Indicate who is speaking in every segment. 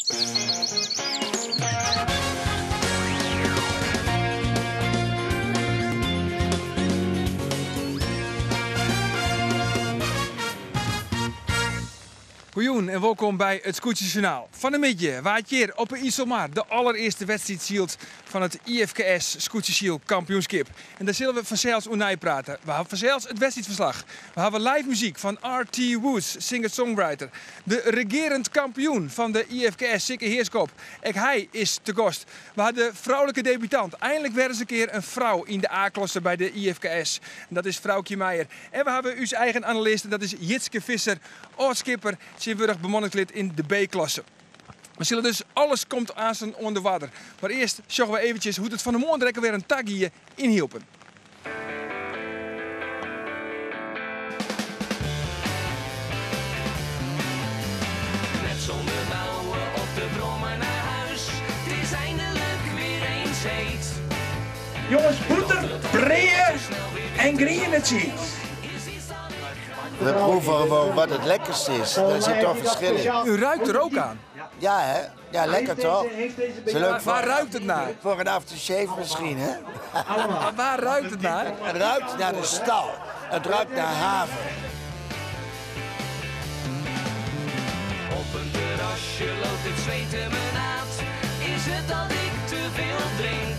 Speaker 1: Goeien en welkom bij het Scootjesjournaal. Van de middag waait hier op een Iselmar de allereerste wedstrijd zielt van het IFKS Scootjeshiel kampioenschap. En daar zullen we vanzelfs over praten. We hebben vanzelfs het wedstrijdverslag. We hebben live muziek van R.T. Woods, singer-songwriter. De regerend kampioen van de IFKS Sikke Heerskop. Hij is te gast. We hadden de vrouwelijke debutant. Eindelijk werd eens een keer een vrouw in de A-klasse bij de IFKS. En dat is Vrouwtje Meijer. En we hebben uw eigen analist, en dat is Jitske Visser, oudskipper, Sint-Wurg bemanningslid in de B-klasse. We zullen dus alles komt aan zijn onder water. Maar eerst zien we eventjes hoe het van de morgen weer een tagje inhielpen.
Speaker 2: Met zonder bouwen op de brommen naar huis. Het is eindelijk weer eens heet.
Speaker 3: Jongens, boter, breien en green cheese.
Speaker 4: We proeven gewoon wat het lekkerste is. Er zit toch verschil in.
Speaker 1: U ruikt er ook aan.
Speaker 4: Ja, hè? Ja, lekker toch?
Speaker 1: Waar ruikt het naar?
Speaker 4: Voor een aftershave misschien, hè?
Speaker 1: Waar ruikt het naar?
Speaker 4: Het ruikt naar de stal. Het ruikt naar haven.
Speaker 2: Op een terrasje loopt het zweten me naad. Is het dat ik te veel drink?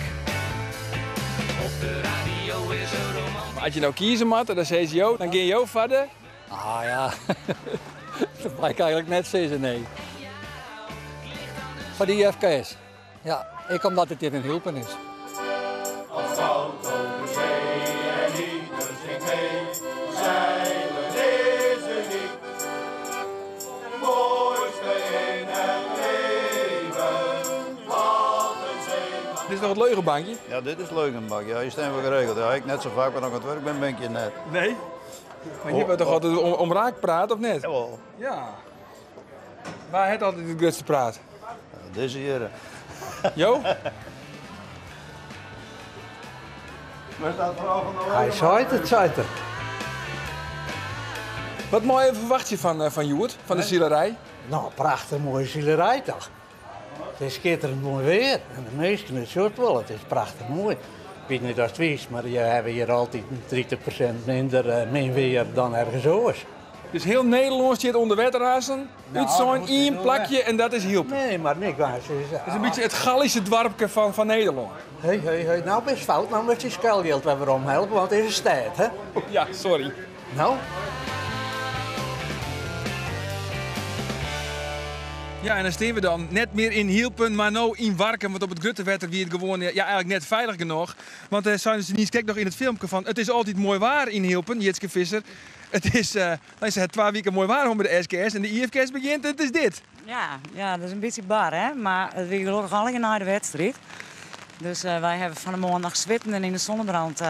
Speaker 2: Op de radio is een roman.
Speaker 1: Als je nou kiezen moet, dan zeg je dan ga je verder.
Speaker 5: Ah ja, dat mag ik eigenlijk net zeggen, nee. Voor de IFKS. Ja, ik omdat het hier een hulpen is.
Speaker 6: Als goud over zee en ieder zingt mee, zeilen is uniek. Het mooiste in het leven, wat een zeeman.
Speaker 1: Dit is nog het leugenbankje?
Speaker 7: Ja, dit is Leugenbak. Ja, je stemt wel geregeld. Ja, ik net zo vaak ben ik aan het werk ben, ben ik je net.
Speaker 1: Nee. Maar je bent toch altijd om raak praten, of net?
Speaker 7: Jawel.
Speaker 1: Ja. Waar het altijd het grootste praat?
Speaker 7: Ja, deze hier.
Speaker 1: Jo?
Speaker 7: Waar staat het verhaal van de
Speaker 5: Hij zei het.
Speaker 1: Wat mooi verwacht je van Joert, van de zielerij?
Speaker 5: Nou, prachtig mooie zielerij toch. Het is schitterend mooi weer. En de meesten het soort wel, het is prachtig mooi. Ik weet niet of het is, maar je hebt hier altijd 30% minder min weer dan ergens anders.
Speaker 1: Dus heel Nederland zit onder waterrazen, uit zo'n één plakje en dat is hielp.
Speaker 5: Nee, maar niks waar.
Speaker 1: Het is een beetje het Gallische dwarpje van Nederland.
Speaker 5: Hey, nou best fout, nou moet je skelgeld weer omhelpen, want het is een stad, hè?
Speaker 1: Ja, sorry.
Speaker 5: Nou?
Speaker 1: Ja, en dan staan we dan net meer in Hielpen, maar nou in Warken. Want op het Guttewetter wie het gewoon eigenlijk net veilig genoeg. Want zijn ze niet kijk nog in het filmpje van het is altijd mooi waar in Hielpen, Jitske Visser. Het is het 2 weken mooi waar om bij de SKS en de IFKS begint, het is dit.
Speaker 8: Ja, dat is een beetje bar, hè? Maar het weer gelukkig alleen naar de wedstrijd. Dus wij hebben van de morgen nog zwitten in de zonnebrand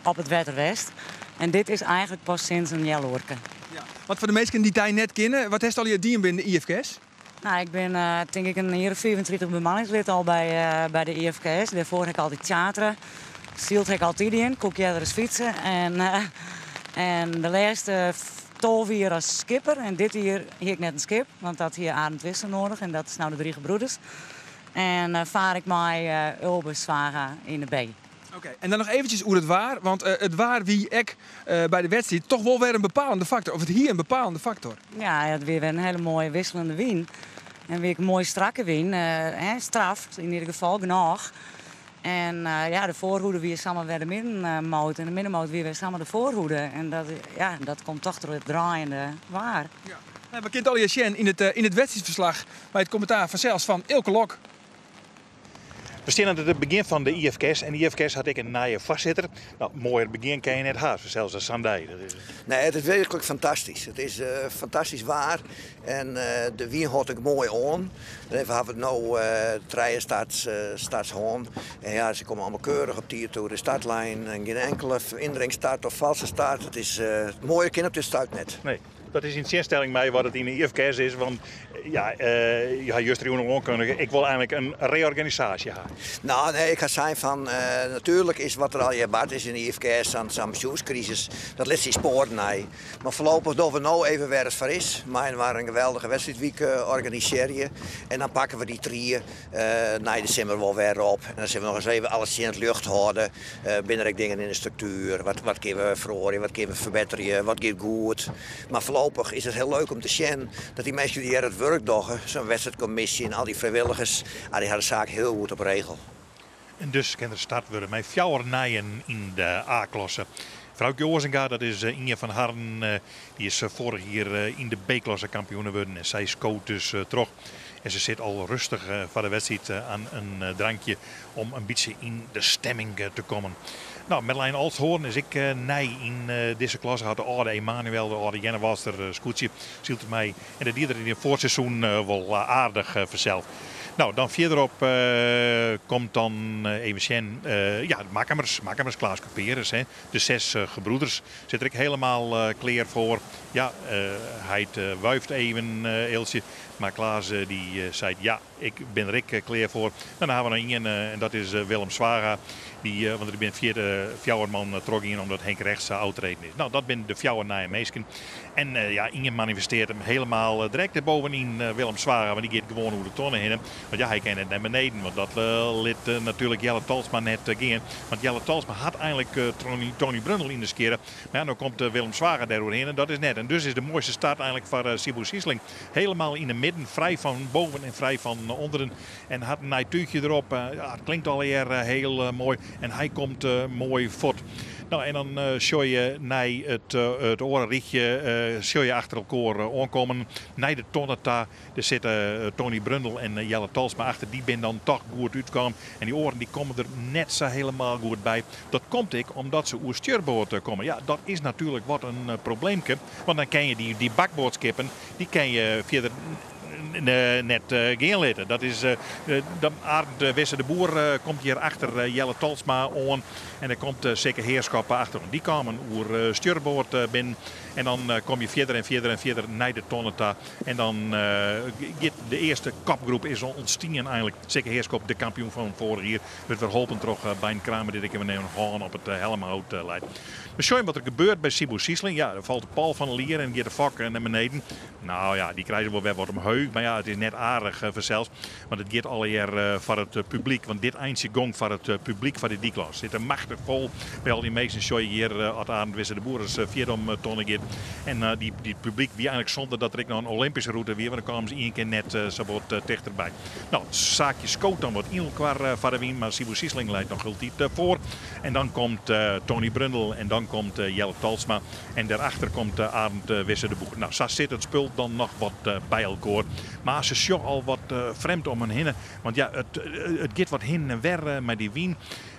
Speaker 8: op het Wetterwest. En dit is eigenlijk pas sinds een jaloorke.
Speaker 1: Ja. Want voor de meesten die daar net kennen, wat heeft al je dien binnen de IFKS?
Speaker 8: Nou, ik ben denk ik een jaar 24 bemanningslid al bij de IFKS. Daarvoor heb ik altijd theateren. Zielt heb ik altijd in, koek jij er eens fietsen. En de laatste 12 jaar als skipper. En dit jaar heb ik net een skip, want dat hier Arend Wissel nodig. En dat is nou de 3 gebroeders. En vaar ik mij Ulbus varen in de B.
Speaker 1: Oké, en dan nog eventjes hoe het waar. Want het waar wie ik bij de wedstrijd toch wel weer een bepalende factor. Of het hier een bepalende factor.
Speaker 8: Ja, het weer een hele mooie wisselende wien. En weer een mooie strakke wien. Straf, in ieder geval, genoeg. En de voorhoede weer samen bij de middenmoot. En de middenmoot weer samen de voorhoede. En dat komt toch door het draaiende waar.
Speaker 1: Ja. Nou, we kennen al je Sjen in het wedstrijdverslag bij het commentaar vanzelfs van Ilke Lok.
Speaker 9: We staan aan het begin van de IFKS en de IFKS had ik een naaie vastzitter. Nou, mooier begin kan je net hebben, zelfs als Sandij.
Speaker 4: Nee, het is werkelijk fantastisch. Het is fantastisch waar. En de wien houdt ik mooi aan. Dan hebben we nu treien startshoorn. En ja, ze komen allemaal keurig op die toe de startlijn. En geen enkele indringstart of valse start. Het is mooier kind op de start net.
Speaker 9: Nee. dat is in tegenstelling met wat het in de IFKS is. Want ja, je had juist aankondigen. Ik wil eigenlijk een reorganisatie hebben.
Speaker 4: Nou, nee, ik ga zeggen van, natuurlijk is wat er al gebeurd is in de IFKS aan de pensioenscrisis, dat ligt in sporen nee. Maar voorlopig doen we nou even waar het voor is. Maar we een geweldige wedstrijdweek organiseren. En dan pakken we die drieën na december wel weer op. En dan zullen we nog eens even alles in het lucht houden. Binnen ik dingen in de structuur. Wat kunnen we verhoren, wat kunnen we verbeteren, wat gaat goed. Maar voorlopig is het heel leuk om te zien dat die mensen die hier het werk doen, zo'n wedstrijdcommissie en al die vrijwilligers, die hadden de zaak heel goed op regel.
Speaker 9: En dus kan er start worden met 4 nijen in de A-klasse. Vrouw Jozinga, dat is Inge van Harren, die is vorig jaar in de B-klasse kampioen geworden. En zij scoot dus terug. En ze zit al rustig voor de wedstrijd aan een drankje om een beetje in de stemming te komen. Nou, Merlijn Alshoorn is ik nij in deze klasse. Had de oude Emanuel, de oude Jenne Walster scootje, ziet het mij. En dat die er in het voorseizoen wel aardig verzeld. Nou, dan verderop komt dan even zien, ja, de Makkamers Klaas Couperus, de 6 gebroeders. Zit er ik helemaal klaar voor. Ja, hij wuift even Eeltje. Maar Klaas die zei, ja, ik ben er ik klaar voor. Dan hebben we nog een en dat is Willem Zwaga. Want ik ben 4 man trok in omdat Henk Rechts uitreden is. Nou, dat ben de 4 Nijmeesken. En ja, Inge manifesteert hem helemaal direct bovenin Willem Zwaga. Want die gaat gewoon over de tonnen heen. Want ja, hij kan het naar beneden. Want dat liet natuurlijk Jelle Talsma net gaan. Want Jelle Talsma had eigenlijk Tony Brundle in de skeren. Maar ja, dan komt Willem Zwaga daar doorheen en dat is net. En dus is de mooiste start eigenlijk voor Sibu Siesling. Helemaal in de midden, vrij van boven en vrij van onderen. En had een nijtuutje erop. Ja, het klinkt alweer heel mooi. En hij komt mooi voort. Nou, en dan show je naar het orenrichtje show je achter elkaar aankomen. Naar de tonneta, er zitten Tony Brundle en Jelle Talsma achter. Die ben dan toch goed uitgekomen. En die oren die komen er net zo helemaal goed bij. Dat komt ik omdat ze oer stuurboord komen. Ja, dat is natuurlijk wat een probleemke. Want dan kan je die bakboordskippen, die kan je verder net geen laten. Dat is Arend Wisse de Boer komt hier achter Jelle Talsma aan. En er komt zeker heerschap achter. Die komen oer stuurboord binnen. En dan kom je verder en verder en verder naar de tonneta. En dan de eerste kopgroep is ontstaan eigenlijk. Zeker heerschap de kampioen van vorig jaar. We hopen toch bij een Kramer dit ik hem nemen gewoon op het helmhout leidt. We zien wat er gebeurt bij Sibu Siesling. Ja, er valt de Paul van Lier en gaat de vak naar beneden. Nou ja, die krijgen wel weer wat omheug. Maar ja, het is net aardig verzels. Want het gaat alweer voor het publiek. Want dit eindje gong voor het publiek van de D-klas. Het zit er machtig vol bij al die meesten. Zoals je hier at Arend Wisse de Boer is 4 tonnen gaat. En die publiek wie eigenlijk zonder dat er ik nog een Olympische route weer. Want dan kwamen ze 1 keer net zo wat dichterbij. Nou, het zaakje scoot dan wat in elkaar voor de wien. Maar Sibu Siesling leidt nog altijd voor. En dan komt Tony Brundle en dan komt Jelle Talsma. En daarachter komt Arend Wisse de Boer. Nou, zo zit het spul dan nog wat bij elkaar. Maar ze show al wat vreemd om hen heen. Want ja, het gaat wat heen en weer met die wien.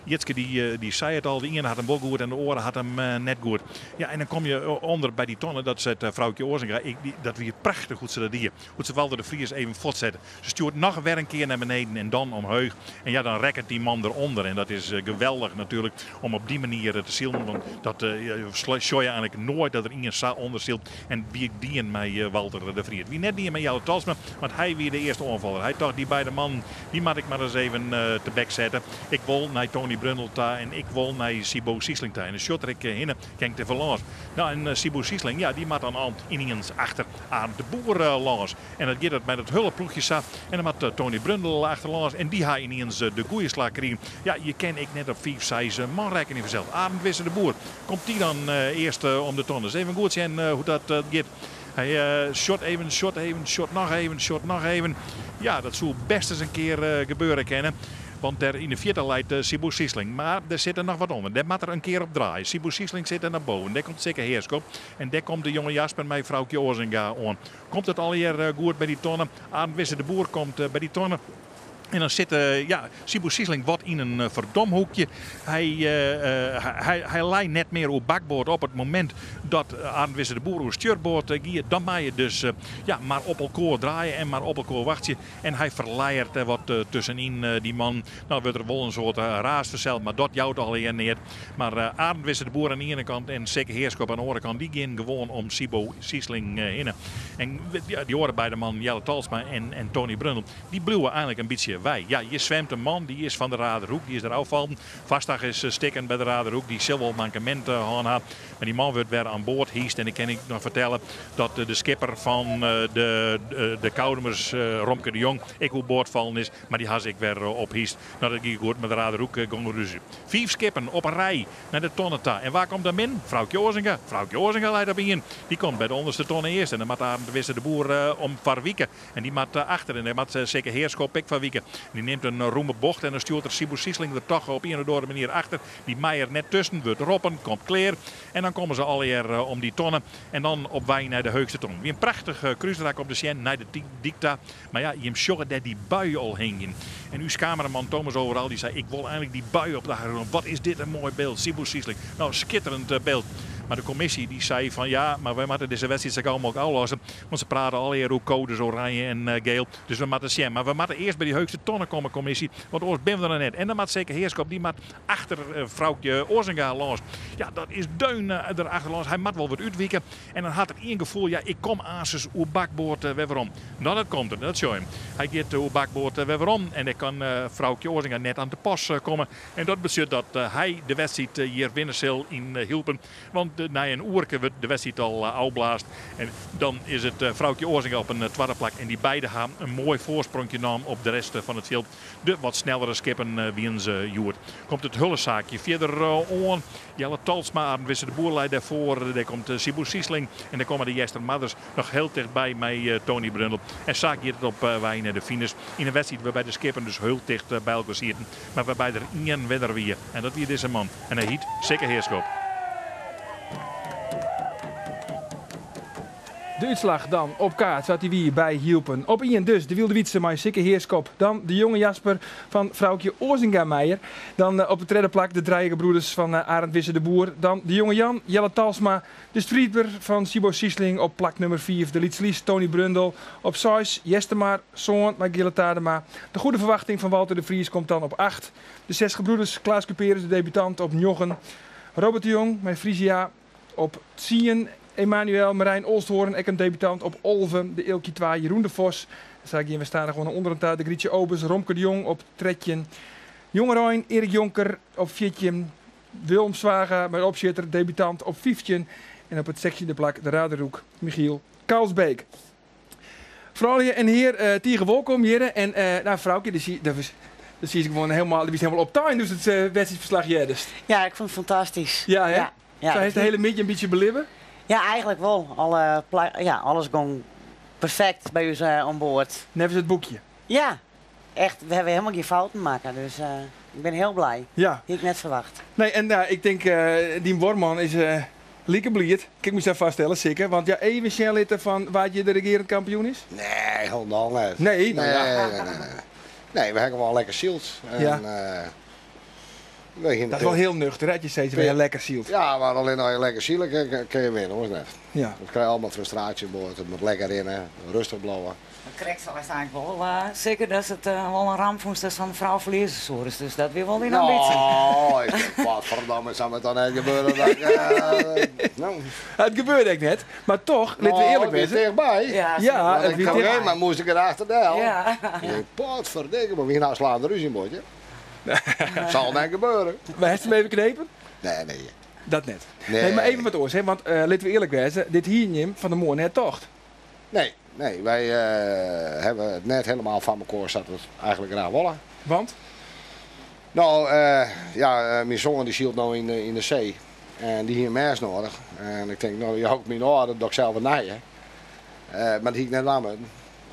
Speaker 9: Jitske die zei het al, de ene had hem wel goed en de oren had hem net goed. Ja, en dan kom je onder bij die tonnen, dat is het vrouwtje Oorzinga. Dat weer prachtig hoe ze dat hier. Hoe ze Walter de Vries even voortzetten. Ze stuurt nog weer een keer naar beneden en dan omheug. En ja, dan rekkert die man eronder. En dat is geweldig natuurlijk om op die manier te zielen. Want dat show je eigenlijk nooit dat er iemand onder zielt. En wie die en mij Walter de Vries. Wie net die en mij Jelle Talsma, want hij weer de eerste aanvaller. Hij dacht die beide man, die moet ik maar eens even te bek zetten. Ik wil naar Tony Brundle en ik wil naar Sibu Siesling. En de shot ik hinnen kan te verlaat. Nou, en Sibu Siesling, ja, die maakt dan aan ineens achter aan de Boer langs. En dat gaat het met het hulpploegje af. En dan maakt Tony Brundle achterlangs. En die gaat ineens de goeie slag krijgen. Ja, je ken ik net op 5-6 man rekening vanzelf. Arend Wisse de Boer. Komt die dan eerst om de tonnen. Dus even goed zien hoe dat gaat. Hij shot even, shot nog even. Ja, dat zou best eens een keer gebeuren kennen. Want er in de vierde leidt Sibu Siesling. Maar er zit er nog wat onder. Daar moet er een keer op draaien. Sibu Siesling zit er naar boven. Daar komt zeker heerschop. En daar komt de jonge Jasper met vrouwtje Oorzinga aan. Komt het alweer goed bij die tonnen. Arend Wisse de Boer komt bij die tonnen. En dan zit Sibu Sisling wat in een verdomhoekje. Hij leidt net meer op bakboord op het moment dat Arend Wisse de Boer op stuurboord giet. Dan mag je dus maar op elkaar draaien en maar op elkaar wachten. En hij verleiert wat tussenin die man. Nou wordt er wel een soort raas verzeld, maar dat jouwt al hier neer. Maar Arend Wisse de Boer aan de ene kant en Sekke Heerskop aan de andere kant, die gaan gewoon om Sibu Sisling heen. En die horen bij de man Jelle Talsma en Tony Brundel. Die bluwen eigenlijk een beetje wij. Ja, je zwemt een man, die is van de Raderhoek, die is er afvallen. Vastdag is stikken bij de Raderhoek, die zal wel mankementen had. Maar die man wordt weer aan boord hiest. En ik kan ik nog vertellen dat de skipper van de Koudemers, Romke de Jong, ik op boord vallen is. Maar die has ik weer op hiest. Nou, dat ging goed met de Raderhoek gong ruzie. 5 skippen op een rij naar de tonneta. En waar komt dan in? Vrouwtje Ozinga. Vrouwtje Ozinga leidt daarbij in. Die komt bij de onderste tonnen eerst. En dan moet daar Wisse de Boer om Varwieken. En die moet achter. En dan moet zeker Heerskop ik Varwieken. Die neemt een roeme bocht en dan stuurt er Sibu Sisling er toch op een of andere manier achter. Die Meijer net tussen, wordt roppen, komt kleer. En dan komen ze alweer om die tonnen. En dan op wij naar de hoogste ton. Weer een prachtig cruiserak op de Sien, naar de Dicta. Maar ja, je zorgt dat die buien al hingen. En uw cameraman Thomas Overal, die zei, ik wil eigenlijk die buien op de achtergrond. Wat is dit een mooi beeld, Sibu Sisling. Nou, schitterend beeld. Maar de commissie die zei van ja, maar wij moeten deze wedstrijd zo gauw mogelijk aflossen. Want ze praten alweer over codes oranje en geel. Dus we moeten zien. Maar we moeten eerst bij die hoogste tonnen komen, commissie. Want anders ben we er net. En dan moet zeker Heerskop, die moet achter vrouwtje Ozinga langs. Ja, dat is deun erachter langs. Hij moet wel wat uitwieken. En dan had ik één gevoel, ja, ik kom Asus op bakboord weer om. Nou, dat komt er, dat show hem. Hij gaat op bakboord weer om. En dan kan vrouwtje Ozinga net aan de pas komen. En dat betekent dat hij de wedstrijd hier winnen zal in Hilpen. Want na een oerke wordt de wedstrijd al uitblaast. En dan is het vrouwtje Ozinga op een tweede plek. En die beide gaan een mooi voorsprongje nemen op de rest van het veld. De wat snellere skippen wie ze joert. Komt het hullenzaakje verder aan. Jelle Talsma, Arend Wisse de Boer leidt daarvoor. Daar komt Sibu Sisling. En dan komen de Jester Mothers nog heel dichtbij met Tony Brundel. En zaak hier het op wij naar de finish. In een wedstrijd waarbij de skippen dus heel dicht bij elkaar zitten. Maar waarbij er één wedder weer. En dat weer deze man. En hij hiet Sekke Heerskop.
Speaker 1: De uitslag dan op kaart zat hij weer bij Hielpen. Op 1 dus de Wilde Wietse met Sekke Heerskop. Dan de jonge Jasper van vrouwtje Ozinga Meijer. Dan op de derde plak de Drijige broeders van Arend Wisse de Boer. Dan de jonge Jan, Jelle Talsma. De streetber van Sibu Sisling op plak nummer 4. De Lietslies Tony Brundel. Op 6 Jestemar, Zoon, Magille Tadema. De goede verwachting van Walter de Vries komt dan op 8. De 6 gebroeders Klaas Cuperus, de debutant, op 9. Robert de Jong met Frisia op 10. Emmanuel Marijn Olsthoorn, ik een debutant op Olven, de Ilkie 2, Jeroen de Vos. We staan er gewoon onder een taart. De Grietje Obers, Romke de Jong op Tredje. Jonge Rijn, Erik Jonker op 4. Willem Zwaga met opzitter, debutant op 5. En op het sectie de plak de Raderhoek, Michiel Kaalsbeek. Vrouwen en heer, Tiege welkom hier. En nou vrouwtje, dat zie ik gewoon helemaal op time, dus het wedstrijdverslag dus.
Speaker 10: Ja, ik vond het fantastisch.
Speaker 1: Ja, hè?
Speaker 10: Ja,
Speaker 1: Zij heeft de hele middag een beetje beleven?
Speaker 10: Ja, eigenlijk wel. Alles ging perfect bij ons aan boord.
Speaker 1: Net als het boekje?
Speaker 10: Ja, echt. We hebben helemaal geen fouten maken. Dus ik ben heel blij.
Speaker 1: Ja.
Speaker 10: Die ik net verwacht.
Speaker 1: Nee, en ik denk, die Worman is lekker blied. Ik moet je vaststellen, zeker. Want ja, even snel van waar je de regerend kampioen is?
Speaker 11: Nee, helemaal niet.
Speaker 1: Nee?
Speaker 11: Nee, we hebben wel lekker zield.
Speaker 1: Ja. Dat is wel heel nuchter, hè? Je steeds weer lekker zielt.
Speaker 11: Ja, maar alleen als je lekker zielig kun je winnen, hoor. Net.
Speaker 1: Ja.
Speaker 11: Dan krijg je allemaal frustratie boord. Het moet lekker in, rustig blowen.
Speaker 8: Correct, zo is eigenlijk wel. Zeker dat het wel een ramp is van de vrouw verliezen is. Dus dat weer wel in ambitie.
Speaker 11: Nou, ik denk, wat verdomme, zou het dan net gebeuren? Nou.
Speaker 1: Het gebeurde echt net, maar toch, laten we eerlijk zijn.
Speaker 11: Dichtbij.
Speaker 8: Ja,
Speaker 11: het ik dichtbij. Maar moest ik erachter deel.
Speaker 8: Ja.
Speaker 11: Ik denk, potverdikke, maar wie nou slaan de ruzie in boordje? Zal net gebeuren.
Speaker 1: Maar heeft ze hem even geknepen?
Speaker 11: Nee.
Speaker 1: Dat net. Nee, maar even wat oors, hè? Want laten we eerlijk zijn, dit hier van de moor net tocht.
Speaker 11: Nee, wij hebben het net helemaal van elkaar zat het eigenlijk graag willen.
Speaker 1: Want?
Speaker 11: Nou, mijn zoon die zielt nou in de zee. En die hier mes nodig. En ik denk, nou, je houdt me nodig dat ik zelf naaien. Maar dat hiek net aan.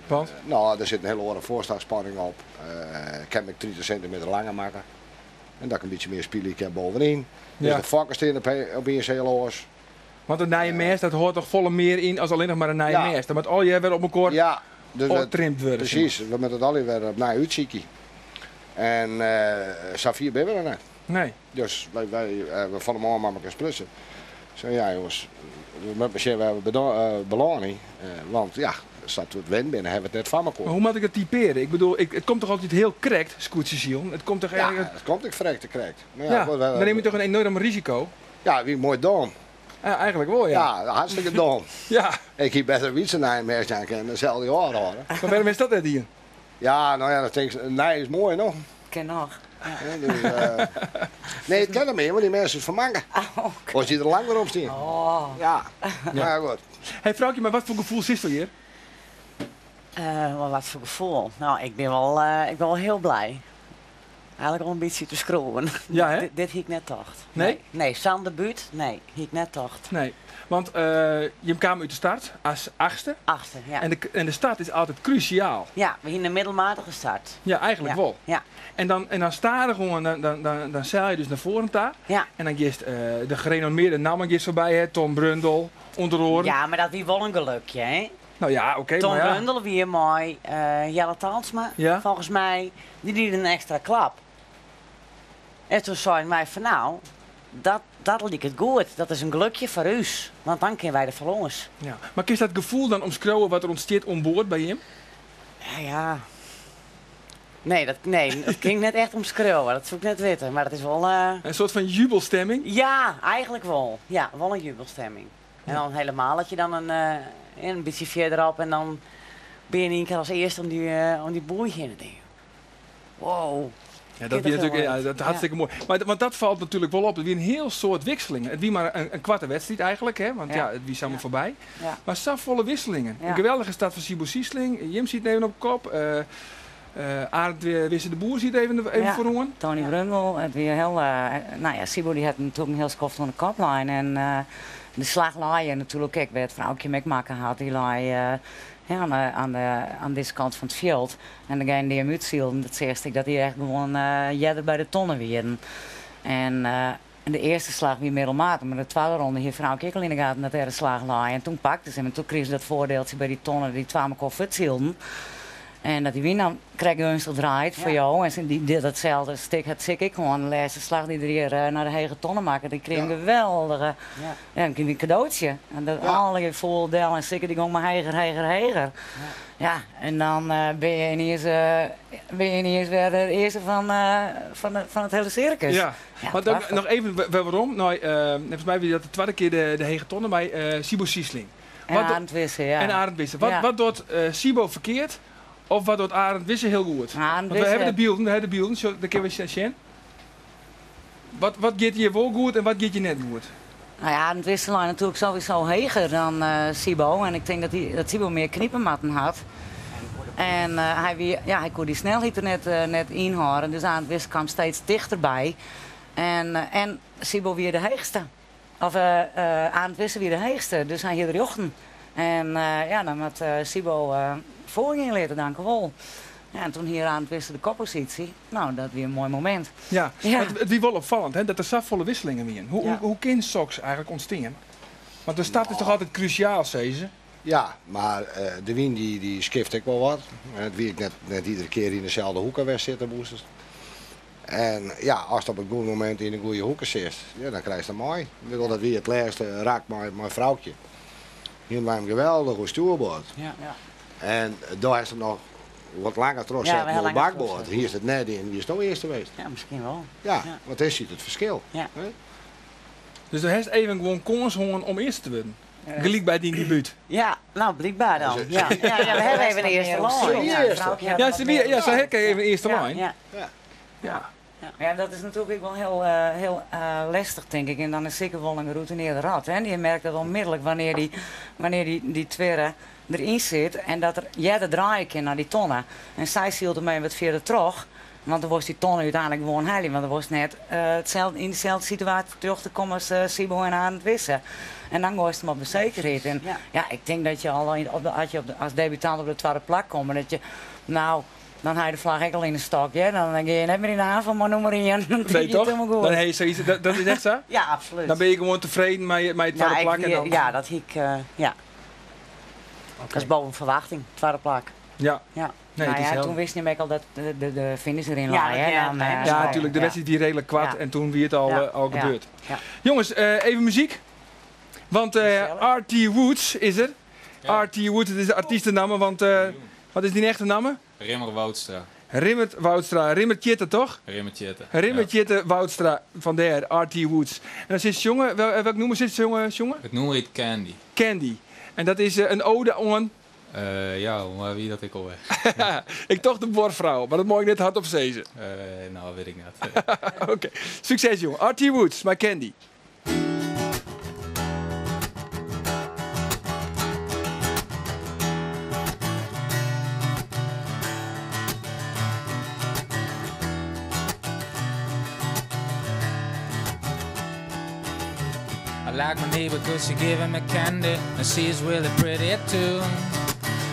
Speaker 1: Want?
Speaker 11: Nou, er zit een hele hoge voorstartspanning op. Ik kan me 30 centimeter langer maken. En dat ik een beetje meer spelen heb bovenin. Dus de vakken staan op eerst heel hoog.
Speaker 1: Want een naaien dat hoort toch volle meer in als alleen nog maar een naaien mes. Dan moet al je weer op elkaar
Speaker 11: dus
Speaker 1: trimd worden.
Speaker 11: Precies, we moeten het alweer op naar uitzieken. En Safir ben we er net.
Speaker 1: Nee.
Speaker 11: Dus we van hem aan met elkaar splitsen. Zo ja jongens, met mijn we hebben belang. Want ja, staat het win binnen, hebben we het net van elkaar.
Speaker 1: Maar hoe moet ik het typeren? Ik bedoel, het komt toch altijd heel correct, scootjeshiel? Het komt toch
Speaker 11: Ja,
Speaker 1: eigenlijk...
Speaker 11: het komt ik verrekte correct. Maar
Speaker 1: Ja,
Speaker 11: goed,
Speaker 1: dan neem je toch een enorm risico?
Speaker 11: Ja, wie mooi dom.
Speaker 1: Ja, eigenlijk wel, ja.
Speaker 11: Ja, hartstikke dom.
Speaker 1: Ja.
Speaker 11: Ik heb beter wietsen naar een merk aan en dezelfde jaren horen.
Speaker 1: Maar waarom is dat net hier?
Speaker 11: Ja, nou ja, dat denk ik, nee, is mooi nog.
Speaker 8: Ken nog.
Speaker 11: Ja, dus, nee, het kan er meer, want die mensen is vermangen. Als je er lang weer op staan.
Speaker 8: Oh.
Speaker 11: Ja, maar goed.
Speaker 1: Hey vrouwtje, maar wat voor gevoel zit er hier?
Speaker 10: Wat voor gevoel? Nou, ik ben wel heel blij. Eigenlijk al een beetje te scrollen.
Speaker 1: Ja, hè?
Speaker 10: Dit hiek net tocht.
Speaker 1: Nee?
Speaker 10: Nee, Sander Buurt, nee, hiek net tocht.
Speaker 1: Nee, want je kwam uit de start als achtste.
Speaker 10: Achtste, ja.
Speaker 1: En de start is altijd cruciaal.
Speaker 10: Ja, we hier een middelmatige start.
Speaker 1: Ja, eigenlijk wel.
Speaker 10: Ja.
Speaker 1: En dan sta je gewoon, dan zeil je dus naar voren daar.
Speaker 10: Ja.
Speaker 1: En dan gist de gerenommeerde namen voorbij, hè? Tom Brundel, Onderoren.
Speaker 10: Ja, maar dat wie wel een gelukje, hè?
Speaker 1: Nou ja, oké,
Speaker 10: Tom
Speaker 1: maar ja.
Speaker 10: Brundel weer mooi. Jelle Talsma,
Speaker 1: Ja.
Speaker 10: volgens mij, die deed een extra klap. En toen zei mij van nou, dat liep het goed. Dat is een gelukje voor u. Want dan kunnen wij de verlongers.
Speaker 1: Ja. Maar kun je dat gevoel dan omschrijven wat er ontstaat onboord bij hem?
Speaker 10: Ja. Nee, dat ging net echt omschreeuwen. Dat zou ik net weten. Maar dat is wel...
Speaker 1: Een soort van jubelstemming?
Speaker 10: Ja, eigenlijk wel. Ja, wel een jubelstemming. En dan helemaal dat je dan een beetje verderop en dan ben je in één keer als eerste om die boei heen te denken. Wow.
Speaker 1: Ja, dat is natuurlijk dat hartstikke mooi. Maar want dat valt natuurlijk wel op. Het wie een heel soort wisselingen. Het wie maar een kwarte wedstrijd eigenlijk, hè? Want ja, het wie samen voorbij.
Speaker 10: Ja.
Speaker 1: Maar volle wisselingen.
Speaker 10: Ja.
Speaker 1: Een geweldige start van Sibo Siesling. Jim ziet even op kop. Arend Wisse de Boer ziet even voor horen.
Speaker 8: Tony Brundel, het weer heel... nou ja, Sibo die had natuurlijk een heel skoft van de koplijn. En de slag laaien natuurlijk, kijk, bij het vrouwtje Mekmaker had, die laai aan deze kant van het veld. En degene die hem uitzielde, dat zegt ik dat hij echt gewoon jeder bij de tonnen werden. En de eerste slag weer middelmatig, maar de tweede ronde hier vrouwtje ik al in de gaten dat er een slag laaien. En toen pakte ze hem en toen kreeg ze dat voordeeltje bij die tonnen die 2 elkaar uitzielden. En dat die winnaar kreeg gunstig draait voor jou. En die deed datzelfde stik had ik gewoon. De laatste slag die er hier naar de hege tonnen maken. Die kreeg een geweldige een cadeautje. En dat alle vol deel en stikken die gewoon maar heger. Ja, en dan ben je ineens weer de eerste van het hele circus.
Speaker 1: Ja, maar dan, nog even waarom. Nou, volgens mij weer dat de tweede keer de hege tonnen bij Sibo Siesling.
Speaker 8: En Arend Wisse, ja.
Speaker 1: En Arend Wisse. Wat doet Sibo verkeerd? Of wat doet Arend Wisse heel goed? Want we hebben de beelden, zo, dat kunnen we zien. Wat gaat je wel goed en wat gaat je net goed?
Speaker 8: Nou ja, Arend Wisse lag natuurlijk sowieso heger dan Sibo. En ik denk dat Sibo meer kniepenmatten had. En hij kon die snelheid er net inhouden. Dus Arend Wisse kwam steeds dichterbij. En Sibo weer de heegste. Of Arend Wisse weer de heegste. Dus hij hier de jochten. En dan had Sibo voorging leren, dank u wel. Ja, en toen hier aan het wisten de koppositie, nou, dat weer een mooi moment.
Speaker 1: Ja, het wie wel opvallend, hè, dat er zoveel wisselingen weer in. Hoe kan Sox eigenlijk ontstaan? Want de start is toch altijd cruciaal, zei ze?
Speaker 11: Ja, maar de wien die skift ik wel wat. En het wie ik net iedere keer in dezelfde hoeken weg zitten moest. En ja, als het op een goed moment in een goede hoeken zit, ja, dan krijg je het mooi. Ik wil dat weer het laatste raakt mijn vrouwtje. Hier bij hem geweldig op stoelboord.
Speaker 8: Ja.
Speaker 11: En daar is het nog wat langer terug zitten op het bakboord. Hier is het net in, wie is nou eerst geweest?
Speaker 10: Ja, misschien wel.
Speaker 11: Ja, want daar ziet het verschil.
Speaker 10: Ja.
Speaker 1: Dus er is even gewoon kans om eerst te worden. Gelijk bij die debuut.
Speaker 10: Ja, nou blijkbaar dan. Ja, we hebben even de eerste lijn.
Speaker 1: Ja, ze herken even de eerste lijn.
Speaker 8: Ja, dat is natuurlijk wel heel lastig, denk ik. En dan is zeker wel een geroutineerde rat. Hè? Die merkt dat onmiddellijk wanneer die tweede erin zit. En dat er de draaien kan naar die tonnen. En zij zielt ermee wat verder terug. Want dan was die tonnen uiteindelijk gewoon heilig. Want er was net in dezelfde situatie terug te komen als Sibo en Arend Wisse. En dan was het maar op de zekerheid. En ja, ik denk dat je al als debutant op de tweede plek komt. Dat je, nou... Dan haal je de vlag ook al in de stok, ja? Dan ga je net meer in de aanval, maar noem maar in.
Speaker 1: Nee, toch? Dan heb je zoiets, dat is echt zo?
Speaker 10: Ja, absoluut.
Speaker 1: Dan ben je gewoon tevreden met je tweede plak?
Speaker 10: Ja, dat ik, ja. Dat is boven verwachting, tweede plak.
Speaker 1: Ja.
Speaker 10: Ja.
Speaker 1: Nee,
Speaker 8: nou
Speaker 1: het is
Speaker 8: ja,
Speaker 1: heel...
Speaker 8: toen wist je hem ook al dat de finish erin
Speaker 10: Ja,
Speaker 8: lag. hè,
Speaker 10: ja,
Speaker 8: dan,
Speaker 10: nee,
Speaker 1: Ja,
Speaker 10: zo,
Speaker 1: natuurlijk. De wedstrijd die redelijk kwad
Speaker 10: Ja.
Speaker 1: en toen wie het al,
Speaker 10: Ja.
Speaker 1: al
Speaker 10: Ja.
Speaker 1: gebeurd.
Speaker 10: Ja.
Speaker 1: Jongens, even muziek. Want R.T. Woods is er. R.T. Woods, het is de artiestennaam, want wat is die echte naam?
Speaker 12: Rimmer Woudstra.
Speaker 1: Rimmert Woudstra. Rimmert Kjitte, toch?
Speaker 12: Rimmer Tjette.
Speaker 1: Rimmert Kjitte Woudstra van der R.T. Woods. En dan zit jongen, welk noemen zit ze jongen?
Speaker 12: Het noemen heet Candy.
Speaker 1: Candy. En dat is een ode aan...
Speaker 12: Ja, maar wie dat ik alweer?
Speaker 1: Ik toch de borvrouw, maar dat mag ik net hard op zezen.
Speaker 12: Nou, weet ik niet.
Speaker 1: Oké, succes jongen. R.T. Woods, my Candy.
Speaker 13: I like my neighbor cause she giving me candy and she's really pretty too.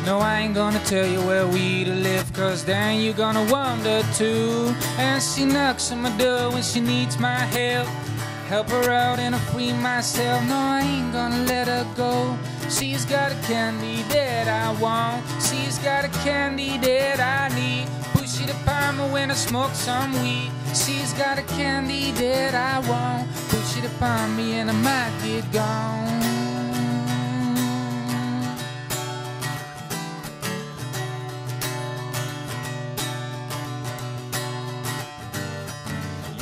Speaker 13: No, I ain't gonna tell you where we to live cause then you're gonna wonder too. And she knocks on my door when she needs my help. Help her out and I free myself. No, I ain't gonna let her go. She's got a candy that I want. She's got a candy that I need. Push it upon me when I smoke some weed. She's got a candy that I want. Push it upon me and I might get gone.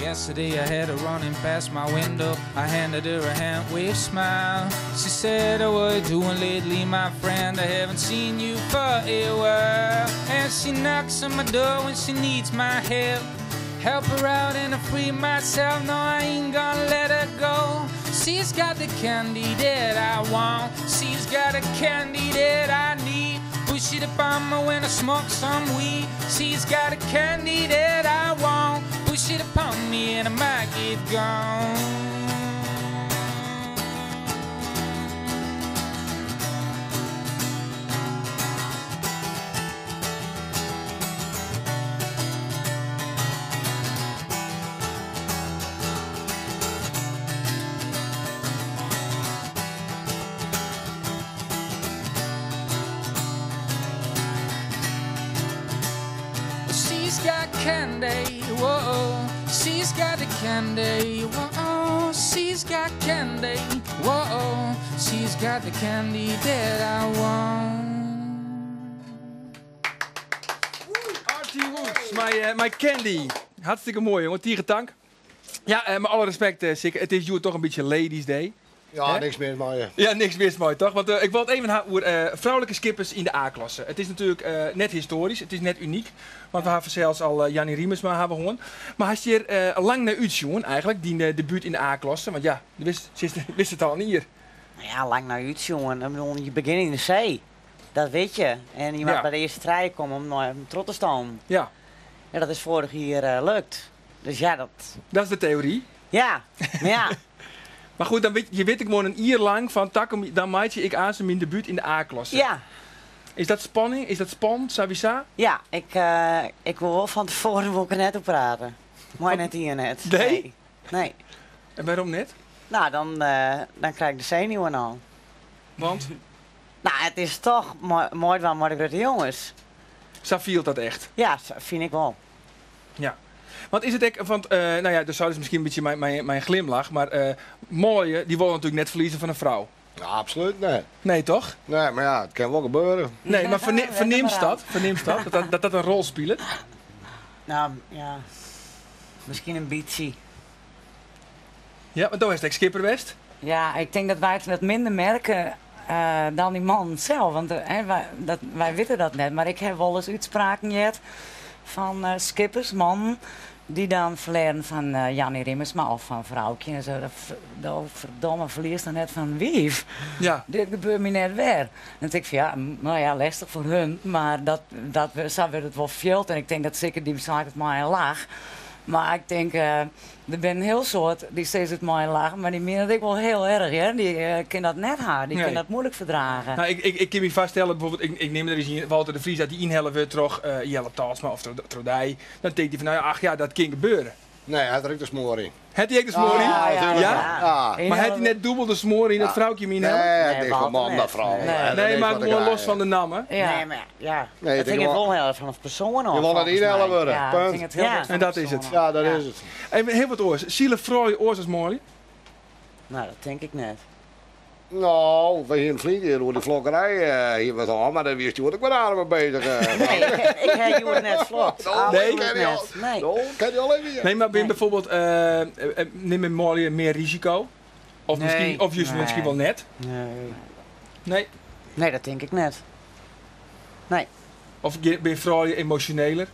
Speaker 13: Yesterday I had her running past my window. I handed her a hand wave smile. She said, "Oh, what you doing lately, my friend? I haven't seen you for a while." And she knocks on my door when she needs my help. Help her out and I free myself. No, I ain't gonna let her go. She's got the candy that I want. She's got a candy that I need. Push it upon me when I smoke some weed. She's got a candy that I want. Push it upon me and I might get gone. She's got candy, whoa. She's got the candy, whoa. She's got candy, whoa. She's got the candy that I want.
Speaker 1: R.T. Woods, my Candy. Hartstikke mooi jongen, tierentank. Ja, met alle respect, Sikke, het is hier toch een beetje Ladies Day.
Speaker 11: Ja,
Speaker 1: Hè?
Speaker 11: niks meer maar.
Speaker 1: Ja, niks mis mooi toch? Want ik wil het even hebben over vrouwelijke skippers in de A-klasse. Het is natuurlijk net historisch, het is net uniek. Want we hebben zelfs al Jannie Riemersma hebben gewonnen. Maar hij is hier lang naar uit, jongen, eigenlijk, die debuut in de A-klasse. Want ja, wist het al niet hier.
Speaker 10: Nou ja, lang naar uit, jongen. Ik bedoel, je begint in de zee. Dat weet je. En je mag bij de eerste trein komen om naar trot te staan.
Speaker 1: Ja.
Speaker 10: Ja, dat is vorig jaar lukt. Dus ja, dat...
Speaker 1: Dat is de theorie.
Speaker 10: Ja, maar ja.
Speaker 1: Maar goed, dan weet ik gewoon een jaar lang van takken, dan maak je ik aan zijn debuut in de A-klasse.
Speaker 10: Ja.
Speaker 1: Is dat spanning? Is dat spannend? Savisa?
Speaker 10: Ja, ik wil wel van tevoren wil ik er net op praten. Maar net hier net.
Speaker 1: Nee?
Speaker 10: Nee.
Speaker 1: En waarom net?
Speaker 10: Nou, dan krijg ik de zenuwen al.
Speaker 1: Want?
Speaker 10: Nou, het is toch mooi van de grote jongens.
Speaker 1: Zo viel dat echt?
Speaker 10: Ja, vind ik wel.
Speaker 1: Ja. Want is het ook, want, nou ja, dus zou dus misschien een beetje mijn glimlach, maar mooie, die willen natuurlijk net verliezen van een vrouw.
Speaker 11: Ja, absoluut nee.
Speaker 1: Nee, toch?
Speaker 11: Nee, maar ja, het kan wel gebeuren.
Speaker 1: Nee, maar verneemt dat een rol speelt?
Speaker 10: Nou, ja. Misschien een beetje.
Speaker 1: Ja, want toen is het Skipper West.
Speaker 8: Ja, ik denk dat wij het wat minder merken dan die man zelf. Want wij weten dat net. Maar ik heb wel eens uitspraken gehad van skippers, man, die dan verleren van Jannie Rimmersma of van vrouwtje en zo. Dat verdomme verliest dan net van wief.
Speaker 1: Ja.
Speaker 8: Dit gebeurt me net weer. En dan denk ik van ja, nou ja, lastig voor hun. Maar zo werd het wel veel. En ik denk dat zeker die zaak het maar een laag. Maar ik denk, er zijn heel soort die steeds het mooi lachen, maar die menen ik wel heel erg. Hè? Die kunnen dat net haar, die kunnen dat moeilijk verdragen.
Speaker 1: Nou, ik kan me vaststellen, bijvoorbeeld, ik neem er eens Walter de Vries dat die inhellen weer terug, Jelle Talsma of Trodij. Dan denkt hij van, nou ja, ach ja, dat kan gebeuren.
Speaker 11: Nee, hij trekt de smoor in.
Speaker 1: Had hij ook de smoor in?
Speaker 11: Ja?
Speaker 1: Maar had hij net dubbel de smoor in dat vrouwtje in helm?
Speaker 11: Nee, hij denkt van man, dat vrouw.
Speaker 1: Nee, maar gewoon los van de naam, hè?
Speaker 10: Nee, maar ja.
Speaker 11: Nee,
Speaker 10: dat ging het wel heel vanaf persoon af.
Speaker 11: Je wil het inhalen worden.
Speaker 10: Ja,
Speaker 11: punt.
Speaker 10: ging het heel erg
Speaker 1: En dat is het.
Speaker 11: Ja, dat is het.
Speaker 1: Even heel wat oors. Zielen vrouwen oors als mooi?
Speaker 10: Nou, dat denk ik net.
Speaker 11: Nou, we hier in Vliet hier door die vlokkerij hier wat aan, maar dan wist je wat ik met adem bezig.
Speaker 10: Nee, ik heb je net vlot.
Speaker 1: Nee,
Speaker 10: Nee.
Speaker 11: Kan je al even hier.
Speaker 1: Nee, maar ben je bijvoorbeeld neem je mooi meer risico? Of misschien, of juist misschien wel net?
Speaker 10: Nee.
Speaker 1: Nee.
Speaker 10: Nee, dat denk ik net. Nee.
Speaker 1: Of ben je vrouwen emotioneler?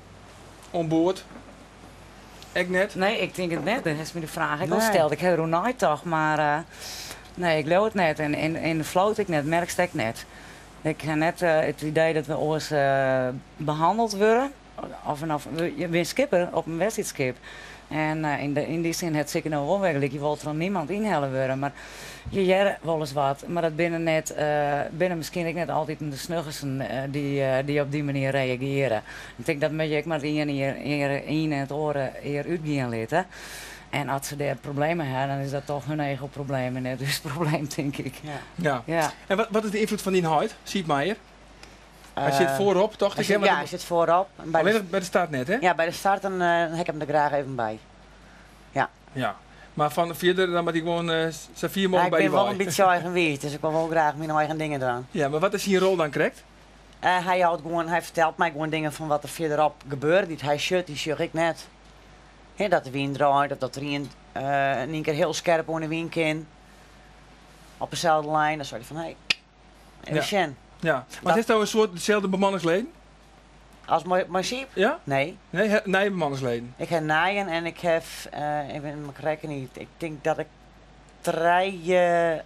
Speaker 1: Onboord? Ik net?
Speaker 8: Nee, ik denk het net. Dat is me de vraag. Ik
Speaker 10: Nee.
Speaker 8: al stelde ik heb er nooit toch, maar nee, ik geloof het net. En in de float ik net, merkst ik net. Ik heb net het idee dat we ons behandeld worden. Of je bent skipper op een wedstrijdskip. En in die zin het zeker nou wel werkelijk. Je wilt er niemand inhalen worden. Maar je jaren wel eens wat. Maar dat binnen misschien ook net altijd de snuggersen die op die manier reageren. Ik denk dat met je ook maar in het oren eer uitgaan laten. En als ze daar problemen hebben, dan is dat toch hun eigen probleem en net dus het probleem, denk ik.
Speaker 1: Ja. En wat is de invloed van die huid? Ziet Meijer? Hij zit voorop, toch?
Speaker 10: Hij zit voorop.
Speaker 1: Alleen bij de start net, hè?
Speaker 10: Ja, bij de start dan heb ik hem er graag even bij.
Speaker 1: Ja. Maar van verder dan moet hij gewoon zijn 4 mogen bij
Speaker 10: ik
Speaker 1: die
Speaker 10: ben wel
Speaker 1: waai.
Speaker 10: een beetje eigenwijs, dus ik wil wel graag mijn eigen dingen doen.
Speaker 1: Ja, maar wat is zijn rol dan correct?
Speaker 10: Hij vertelt mij gewoon dingen van wat er verderop gebeurt. Hij shut, die shut ik net. He, dat de wind draait, dat er in één keer heel scherp onder de wind kan. Op dezelfde lijn, dan zou hij van, hé, even sjen.
Speaker 1: Ja, maar is dat een soort dezelfde bemanningsleden?
Speaker 10: Als mijn schip?
Speaker 1: Ja?
Speaker 10: Nee.
Speaker 1: Nee, bemanningsleden.
Speaker 10: Ik heb naaien en ik heb, even mijn rekken niet, ik denk dat ik 3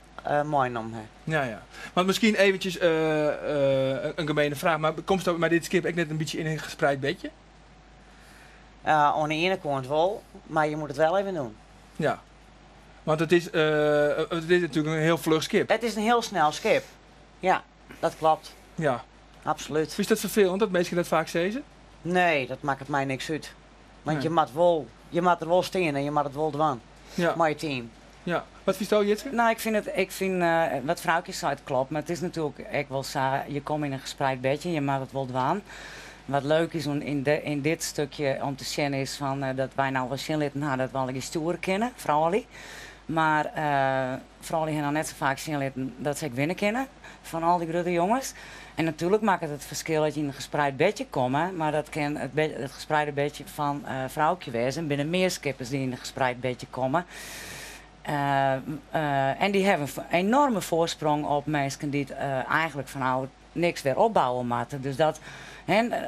Speaker 10: mooi om heb.
Speaker 1: Ja. Maar misschien eventjes een gemene vraag, maar komt dat met dit skip ook net een beetje in een gespreid bedje?
Speaker 10: Aan de ene kant wel, maar je moet het wel even doen.
Speaker 1: Ja. Want het is natuurlijk een heel vlug skip.
Speaker 10: Het is een heel snel schip. Ja, dat klopt.
Speaker 1: Ja.
Speaker 10: Absoluut.
Speaker 1: Is dat vervelend dat mensen dat vaak zeggen?
Speaker 10: Nee, dat maakt het mij niks uit. Want
Speaker 1: Nee.
Speaker 10: je moet er wel staan en je moet het wel doen.
Speaker 1: Ja.
Speaker 10: Met je team.
Speaker 1: Ja. Wat vind je, Jitske?
Speaker 8: Nou, ik vind wat vrouwtjes zei, het klopt. Maar het is natuurlijk, ik wil zeggen, je komt in een gespreid bedje, je mag het wel doen. Wat leuk is in dit stukje om te zien is van, dat wij nou wel zien nou, dat we alle die stoeren kennen, vrouwen. Maar vrouwen hebben nou net zo vaak zien dat ze winnen kennen van al die grote jongens. En natuurlijk maakt het verschil dat je in een gespreid bedje komt, maar dat kan het gespreide bedje van vrouwtje wezen. Binnen meer skippers die in een gespreid bedje komen. En die hebben een enorme voorsprong op mensen die het eigenlijk van niks weer opbouwen moeten. Dus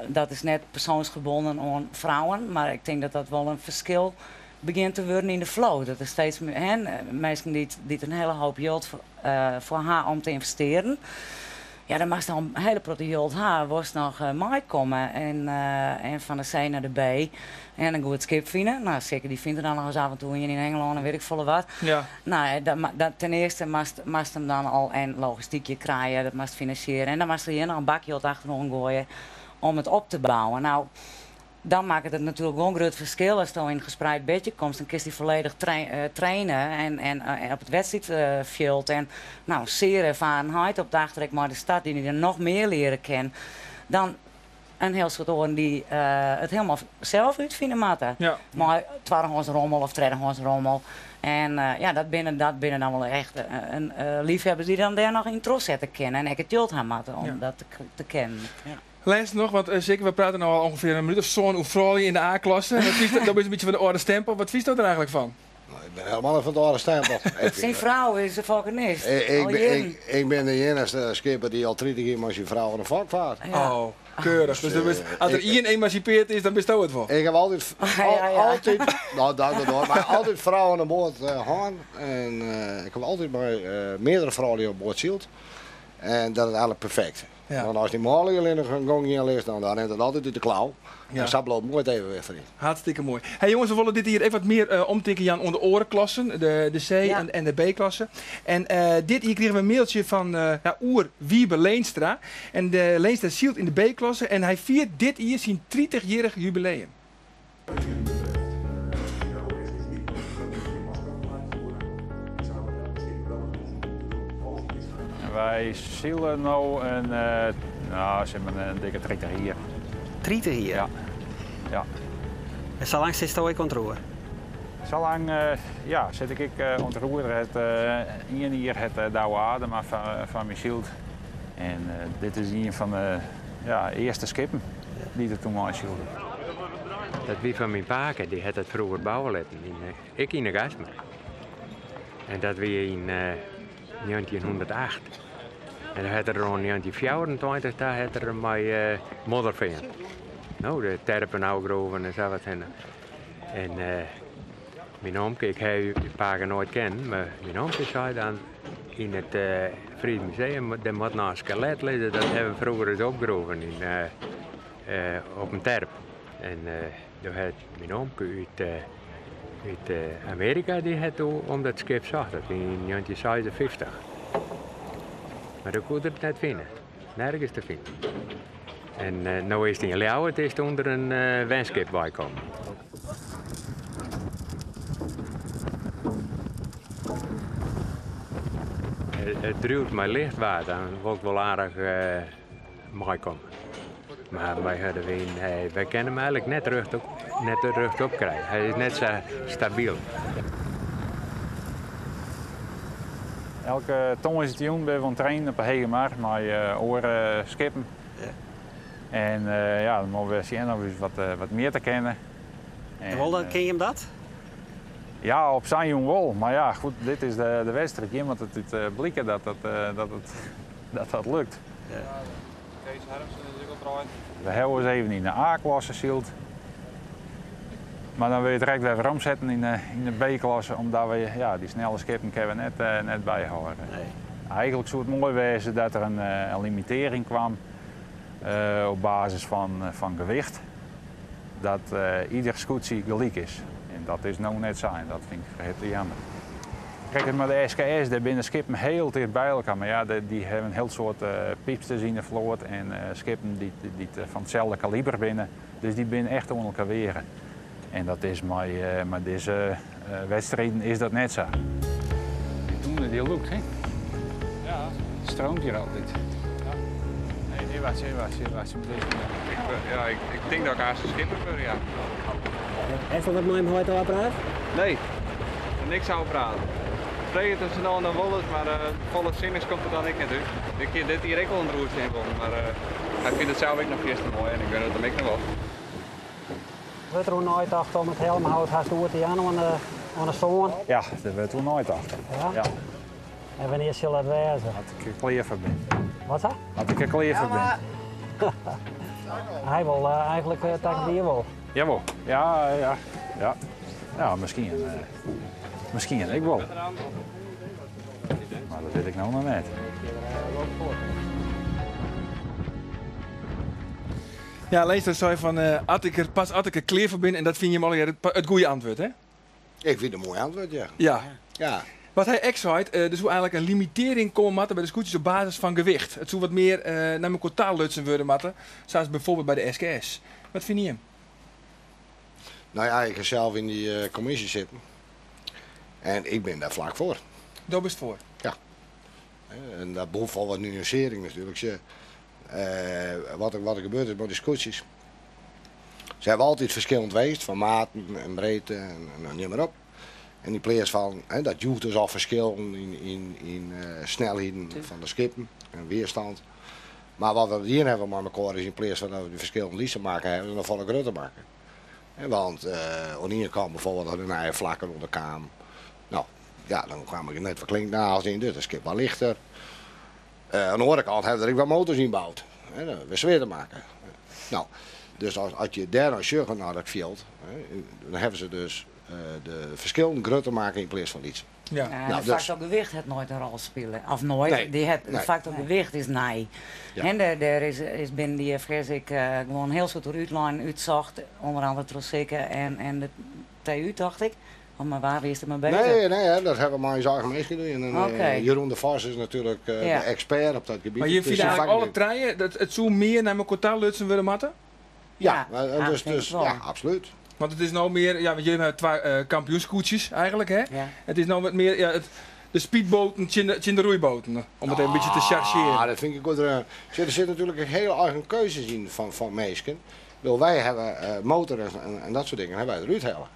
Speaker 8: dat is net persoonsgebonden aan vrouwen, maar ik denk dat dat wel een verschil begint te worden in de flow. Dat er steeds meer mensen die een hele hoop geld voor haar om te investeren. Ja, dan mag ze dan een hele grote geld haar, was nog mee komen en van de C naar de B en een goed skip vinden. Nou, zeker die vindt er dan nog eens af en toe in Engeland en weet ik veel wat.
Speaker 1: Ja.
Speaker 8: Nou, ten eerste moest hem dan al een logistiekje krijgen, dat moest financieren en dan moest er hier nog een bakje op achterom gooien om het op te bouwen. Nou, dan maakt het natuurlijk wel een groot verschil als je in een gespreid bedje komt. Dan kun je volledig trainen en op het wedstrijdveld. En nou, zeer ervarenheid op de achterrek maar de stad die er nog meer leren kennen. Dan een heel soort oren die het helemaal zelf uitvinden moeten.
Speaker 1: Ja.
Speaker 8: Maar 12 rommel of 13 rommel. En dat binnen dan wel echt een liefhebbers die dan daar nog in trots zetten kennen. En ik het geld hebben moeten om dat te kennen. Ja.
Speaker 1: Laatst nog, want zeker, we praten nu al ongeveer een minuut of zo'n oefrolie in de A-klasse. Dat is een beetje van de orde stempel. Wat vies dat er eigenlijk van?
Speaker 11: Ik ben helemaal van de orde stempel.
Speaker 8: Zijn vrouw is een valkenist.
Speaker 11: Ik ben de enige skipper die al 30 keer met zijn vrouw in een vak vaart.
Speaker 8: Ja.
Speaker 1: Oh, keurig. Dus als er iemand emancipeerd is, dan best het voor.
Speaker 11: Ik heb altijd, nou dank u hoor, maar altijd vrouwen aan boord gaan. En ik heb altijd meerdere vrouwen die op boord zielt. En dat is eigenlijk perfect.
Speaker 1: Ja.
Speaker 11: Want als die molen alleen nog een gong in ligt, dan neemt het altijd uit de klauw.
Speaker 1: Ja.
Speaker 11: En dat loopt nooit even weg van in.
Speaker 1: Hartstikke mooi. Hey jongens, we willen dit hier even wat meer omtikken Jan onder orenklassen. De C en de B-klasse. En dit hier kregen we een mailtje van Oer Wiebe Leenstra. En de Leenstra zielt in de B-klasse en hij viert dit hier zijn 30-jarig jubileum.
Speaker 14: Wij zielen nu zeg maar een dikke 30 hier.
Speaker 15: 30 hier?
Speaker 14: Ja. Ja.
Speaker 15: En zo lang zit je ooit controle?
Speaker 14: Zo lang zit ik ontroer het hier het douwe adem van mijn ziel. En dit is een van de eerste skippen die er toen maar zielden.
Speaker 16: Dat wie van mijn paken, die had het vroeger bouwen laten. Ik in de Gasmer. En dat weer in 1908. En dan had er rond 1924 daar had er mijn modderveen. Nou, de terpen ougroven en zo wat. En mijn oomke, ik heb die paken nooit kennen, maar mijn oomke zei dan in het Fries Museum, dat moet naar een skelet liggen, dat hebben we vroeger eens opgegroven op een terp. En toen had mijn oomke uit Amerika, die had om dat schip zag, dat in 1956. Maar dat kon het net vinden, nergens te vinden. En nu is het in Leeuwen, het is onder een windskip bijkomen. Het druilt mij licht water, dan wil ik wel aardig mooi komen. Maar wij kunnen hem eigenlijk net de rug op krijgen. Hij is net zo stabiel.
Speaker 14: Elke tongenstation ben we aan het trainen op een Hegemar met oren skippen. Ja. En dan moeten we zien of we wat meer te kennen.
Speaker 15: En ken je hem dat?
Speaker 14: Ja, op zijn jong wel. Maar ja, goed, dit is de wedstrijd. Je moet het blikken dat dat lukt. Ja. Kees Hermsen is ook al draait. We hebben eens even in de A-klasse zield. Maar dan wil je direct weer omzetten in de B-klasse, omdat we die snelle skippen kunnen we net bijhouden. Nee. Eigenlijk zou het mooi wezen dat er een limitering kwam op basis van gewicht. Dat ieder scootsie gelijk is. En dat is nou net zo en dat vind ik heel jammer. Kijk, met de SKS, daar binnen skippen heel dicht bij elkaar. Maar ja, die hebben een heel soort piepsters in de vloot en skippen die van hetzelfde kaliber binnen. Dus die binnen echt onder elkaar weren. En dat is met deze wedstrijden is dat net zo. Die die lukt, hè? Ja. Het stroomt hier altijd. Ja. Nee, hier was.
Speaker 17: Ik denk dat ik haast een schipper ben, ja.
Speaker 15: Even wat met hem heute al praat?
Speaker 17: Nee, niks aan praten. Vrede tussen dan en Wolles, maar volle zinners komt er dan ik net uit. Ik heb dit hier ook al een roers in van, maar hij vindt het zelf ook nog eerst mooi en ik ben het hem ook nog wel.
Speaker 15: Werd er nooit achter om het helm houdt, haast door die aan de zoon?
Speaker 14: Ja, dat werd er nooit achter.
Speaker 15: Ja? En wanneer zal dat wezen?
Speaker 14: Had ik een klever ben.
Speaker 15: Wat zo?
Speaker 14: Had ik een klever ben.
Speaker 15: Hij wil eigenlijk tegen die wel.
Speaker 14: Jawel, ja. Ja, misschien ik wel. Maar dat weet ik nou nog net.
Speaker 1: Ja, Leester zei van had ik er klever ben en dat vind je hem al het goede antwoord, hè?
Speaker 11: Ik vind het een mooi antwoord, ja.
Speaker 1: Ja. Wat hij echt zei, er zou eigenlijk een limitering komen bij de scootjes op basis van gewicht. Het zou wat meer naar elkaar taallutsen worden matten, zoals bijvoorbeeld bij de SKS. Wat vind je hem?
Speaker 11: Nou ja, ik ga zelf in die commissie zitten. En ik ben daar vlak voor.
Speaker 1: Daar best voor?
Speaker 11: Ja. En dat behoeft al wat nuancering natuurlijk. Wat er gebeurt is met de scootjes. Ze hebben altijd verschillend geweest, van maten en breedte en noem maar op. En die players van, dat joegt dus al verschillen in snelheden van de skippen en weerstand. Maar wat we hier hebben met elkaar is in plaats van dat we de verschillende liezen maken, hebben we nog volle grote maken. Want aan de ene kant bijvoorbeeld een eigen vlakken onder de kaam. Nou, ja, dan kwam ik net verklinkt na als in dit, de skip wat lichter. Aan de andere kant hebben we er ook wel motors ingebouwd. We zweer te maken. Nou, dus als je daar dan zorgt naar dat veld, dan hebben ze dus de verschillende groter maken in plaats van iets.
Speaker 8: Ja. Nou, de factor gewicht het nooit een rol spelen. Of nooit. De factor gewicht is nee. Ja. En er is binnen die vrees ik gewoon heel soort uitlijn uitzocht. Onder andere Trossikke en de TU, dacht ik. Maar waar is het mee bezig?
Speaker 11: Nee, dat hebben we maar eens eigen meest gedaan. En Jeroen de Vos is natuurlijk de expert op dat gebied.
Speaker 1: Maar je vindt eigenlijk alle treinen dat het zo meer naar elkaar taallutsen willen matten?
Speaker 11: Ja, absoluut.
Speaker 1: Want het is nou meer, want jullie hebben twee kampioenskoetjes eigenlijk, hè? Ja. Het is nou wat meer, de speedboten, tjen de roeiboten. Om het een beetje te chargeren.
Speaker 11: Ah, dat vind ik goed. Er zit natuurlijk een hele eigen keuzes in van meesken. Wij hebben motor en dat soort dingen hebben wij eruit halen.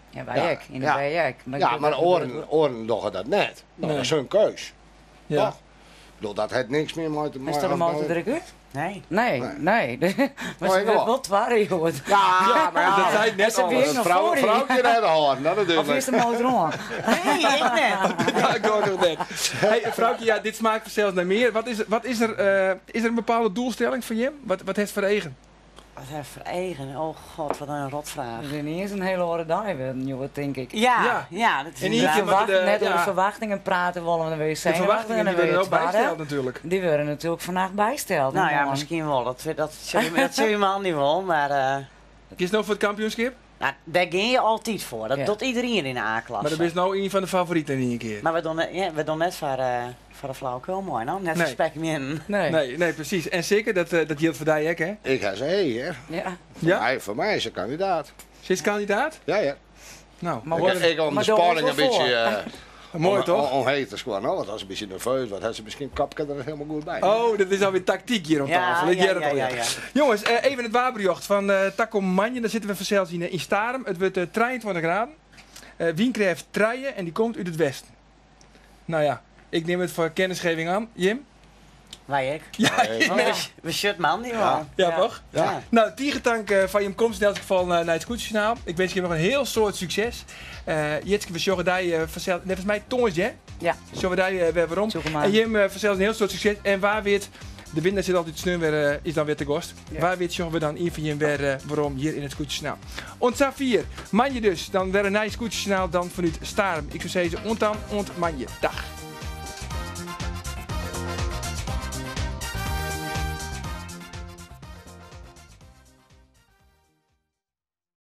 Speaker 8: Ja, wij ook. In de wij ook.
Speaker 11: Ja, maar de oren doen dat net. Nou, dat is hun keus.
Speaker 1: Ja.
Speaker 11: Toch? Ik bedoel, dat heeft niks meer met...
Speaker 8: Is er een motordruk uit?
Speaker 10: Nee.
Speaker 8: Nee. Maar ze
Speaker 11: wel.
Speaker 8: wordt wel twaarig, hoor.
Speaker 11: Ja, maar ja,
Speaker 1: dat zei ik net al.
Speaker 11: Een vrouwtje net hoor, dat natuurlijk.
Speaker 8: Of is de motor aan?
Speaker 10: Nee, ik net.
Speaker 1: Ja, ik hoor nog net. Hey, vrouwtje, ja, dit smaakt zelfs naar meer. Wat is er? Is er een bepaalde doelstelling voor Jim? Wat heeft het voor eigen?
Speaker 10: Wat heeft voor eigen? Oh god, wat een rotvraag.
Speaker 8: Dat is niet eens een hele hoorde dag jongen, denk ik.
Speaker 10: Ja, dat is
Speaker 8: En
Speaker 10: inderdaad.
Speaker 8: net over verwachtingen praten willen we weer zijn.
Speaker 1: De verwachtingen die werden ook bijgesteld natuurlijk.
Speaker 8: Die worden natuurlijk vandaag bijgesteld.
Speaker 10: Nou ja, misschien wel. Dat zul je man niet wel, maar...
Speaker 1: Kies nou voor het kampioenschap?
Speaker 10: Nou, daar ging je altijd voor. Dat doet iedereen in de A-klasse.
Speaker 1: Maar dat is nou een van de favorieten in één keer.
Speaker 10: Maar we doen net voor de flauwekul mooi, no? Net
Speaker 1: Nee.
Speaker 10: spek meer in.
Speaker 1: Nee, precies. En zeker, dat geldt voor die ook, hè?
Speaker 11: Ik ga zeggen, hè.
Speaker 8: Ja.
Speaker 11: Voor mij is ze kandidaat.
Speaker 1: Ze is kandidaat?
Speaker 11: Ja.
Speaker 1: Nou,
Speaker 11: ik om de spanning een beetje...
Speaker 1: mooi toch?
Speaker 11: Onheet te scoren. Nou, want als ze een beetje nerveus wordt, had ze misschien kapje er helemaal goed bij.
Speaker 1: Oh, dat is alweer tactiek hier op tafel.
Speaker 10: Ja.
Speaker 1: Jongens, even het waberjocht van Takom Manje. Daar zitten we vanzelfs in Starum. Het wordt 23 graden. Wien krijgt truien en die komt uit het westen. Nou ja, ik neem het voor kennisgeving aan. Jim?
Speaker 10: Wij ook.
Speaker 1: Ja,
Speaker 10: we shut man niet
Speaker 1: man. Ja, toch?
Speaker 10: Ja.
Speaker 1: Nou, tiegetank van Jim Komst in elk geval naar het Scootjesjournaal. Ik wens je nog een heel soort succes. Jitske, we zorgen daar je vanzelf, net als mij, tongetje, hè?
Speaker 8: Ja.
Speaker 1: Zorgen daar je weer waarom. En Jim, vanzelf een heel soort succes. En waar weer de winnaar zit altijd sneu weer, is dan weer te gast. Ja. Waar weer zorgen we dan in van Jim weer waarom hier in het Scootjesjournaal. Ontza 4, Manje dus. Dan weer een nieuw Scootjesjournaal dan vanuit Starum. Ik zou zeggen, ontan, manje. Dag.